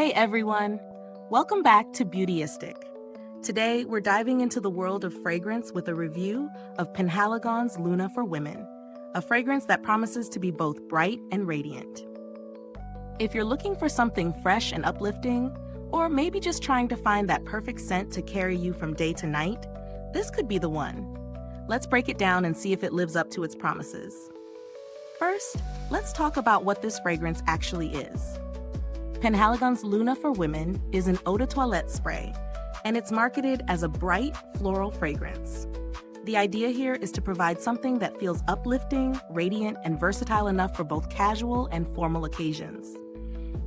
Hey everyone! Welcome back to Beautyistic. Today, we're diving into the world of fragrance with a review of Penhaligon's Luna for Women, a fragrance that promises to be both bright and radiant. If you're looking for something fresh and uplifting, or maybe just trying to find that perfect scent to carry you from day to night, this could be the one. Let's break it down and see if it lives up to its promises. First, let's talk about what this fragrance actually is. Penhaligon's Luna for Women is an eau de toilette spray, and it's marketed as a bright floral fragrance. The idea here is to provide something that feels uplifting, radiant, and versatile enough for both casual and formal occasions.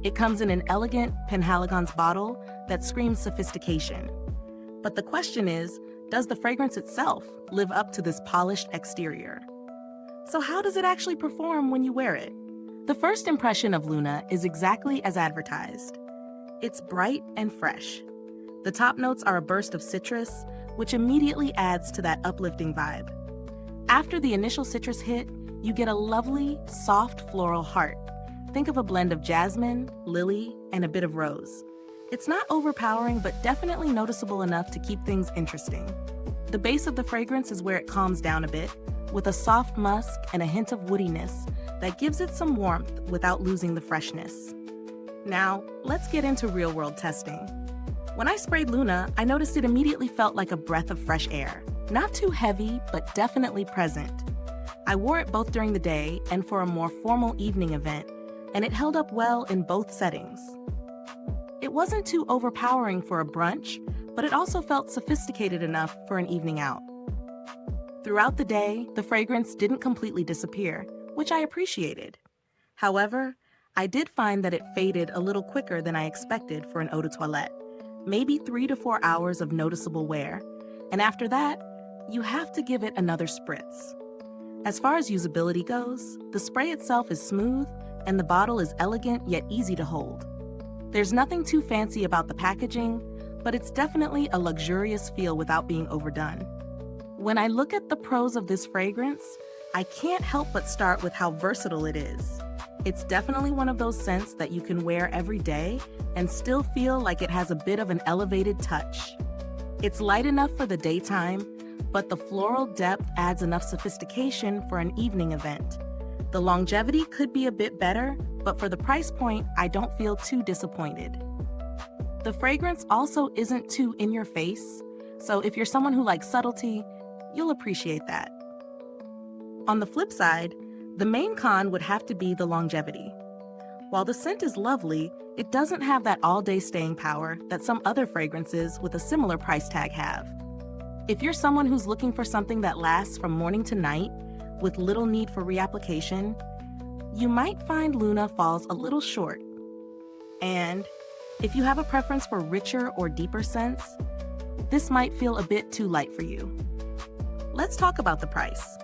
It comes in an elegant Penhaligons bottle that screams sophistication. But the question is, does the fragrance itself live up to this polished exterior? So how does it actually perform when you wear it? The first impression of Luna is exactly as advertised. It's bright and fresh. The top notes are a burst of citrus, which immediately adds to that uplifting vibe. After the initial citrus hit, you get a lovely, soft floral heart. Think of a blend of jasmine, lily, and a bit of rose. It's not overpowering, but definitely noticeable enough to keep things interesting. The base of the fragrance is where it calms down a bit, with a soft musk and a hint of woodiness that gives it some warmth without losing the freshness. Now, let's get into real-world testing. When I sprayed Luna, I noticed it immediately felt like a breath of fresh air. Not too heavy, but definitely present. I wore it both during the day and for a more formal evening event, and it held up well in both settings. It wasn't too overpowering for a brunch, but it also felt sophisticated enough for an evening out. Throughout the day, the fragrance didn't completely disappear, which I appreciated. However, I did find that it faded a little quicker than I expected for an eau de toilette, maybe 3 to 4 hours of noticeable wear, and after that, you have to give it another spritz. As far as usability goes, the spray itself is smooth, and the bottle is elegant yet easy to hold. There's nothing too fancy about the packaging, but it's definitely a luxurious feel without being overdone. When I look at the pros of this fragrance, I can't help but start with how versatile it is. It's definitely one of those scents that you can wear every day and still feel like it has a bit of an elevated touch. It's light enough for the daytime, but the floral depth adds enough sophistication for an evening event. The longevity could be a bit better, but for the price point, I don't feel too disappointed. The fragrance also isn't too in your face, so if you're someone who likes subtlety, you'll appreciate that. On the flip side, the main con would have to be the longevity. While the scent is lovely, it doesn't have that all-day staying power that some other fragrances with a similar price tag have. If you're someone who's looking for something that lasts from morning to night, with little need for reapplication, you might find Luna falls a little short. And if you have a preference for richer or deeper scents, this might feel a bit too light for you. Let's talk about the price.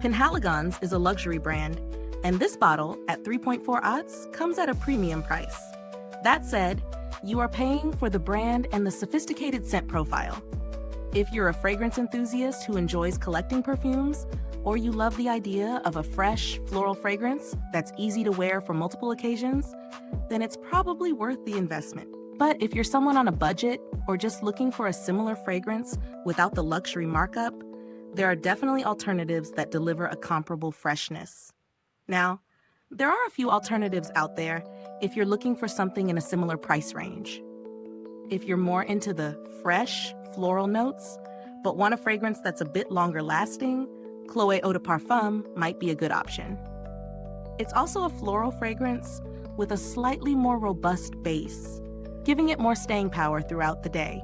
Penhaligons is a luxury brand, and this bottle, at 3.4 aughts, comes at a premium price. That said, you are paying for the brand and the sophisticated scent profile. If you're a fragrance enthusiast who enjoys collecting perfumes, or you love the idea of a fresh, floral fragrance that's easy to wear for multiple occasions, then it's probably worth the investment. But if you're someone on a budget, or just looking for a similar fragrance without the luxury markup, there are definitely alternatives that deliver a comparable freshness. Now, there are a few alternatives out there if you're looking for something in a similar price range. If you're more into the fresh, floral notes, but want a fragrance that's a bit longer lasting, Chloé Eau de Parfum might be a good option. It's also a floral fragrance with a slightly more robust base, giving it more staying power throughout the day.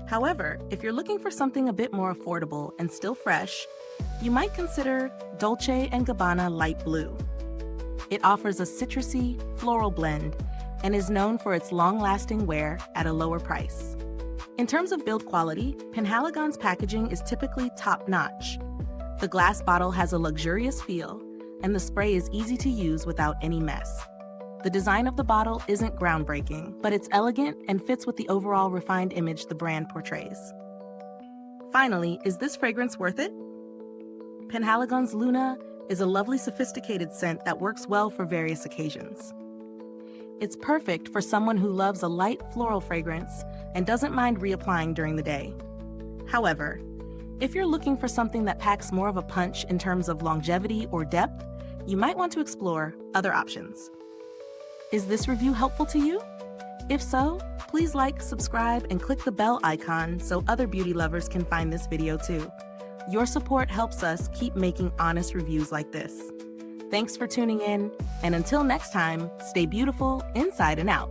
However, if you're looking for something a bit more affordable and still fresh, you might consider Dolce & Gabbana Light Blue. It offers a citrusy, floral blend and is known for its long-lasting wear at a lower price. In terms of build quality, Penhaligon's packaging is typically top-notch. The glass bottle has a luxurious feel, and the spray is easy to use without any mess. The design of the bottle isn't groundbreaking, but it's elegant and fits with the overall refined image the brand portrays. Finally, is this fragrance worth it? Penhaligon's Luna is a lovely, sophisticated scent that works well for various occasions. It's perfect for someone who loves a light floral fragrance and doesn't mind reapplying during the day. However, if you're looking for something that packs more of a punch in terms of longevity or depth, you might want to explore other options. Is this review helpful to you? If so, please like, subscribe, and click the bell icon so other beauty lovers can find this video too. Your support helps us keep making honest reviews like this. Thanks for tuning in, and until next time, stay beautiful inside and out.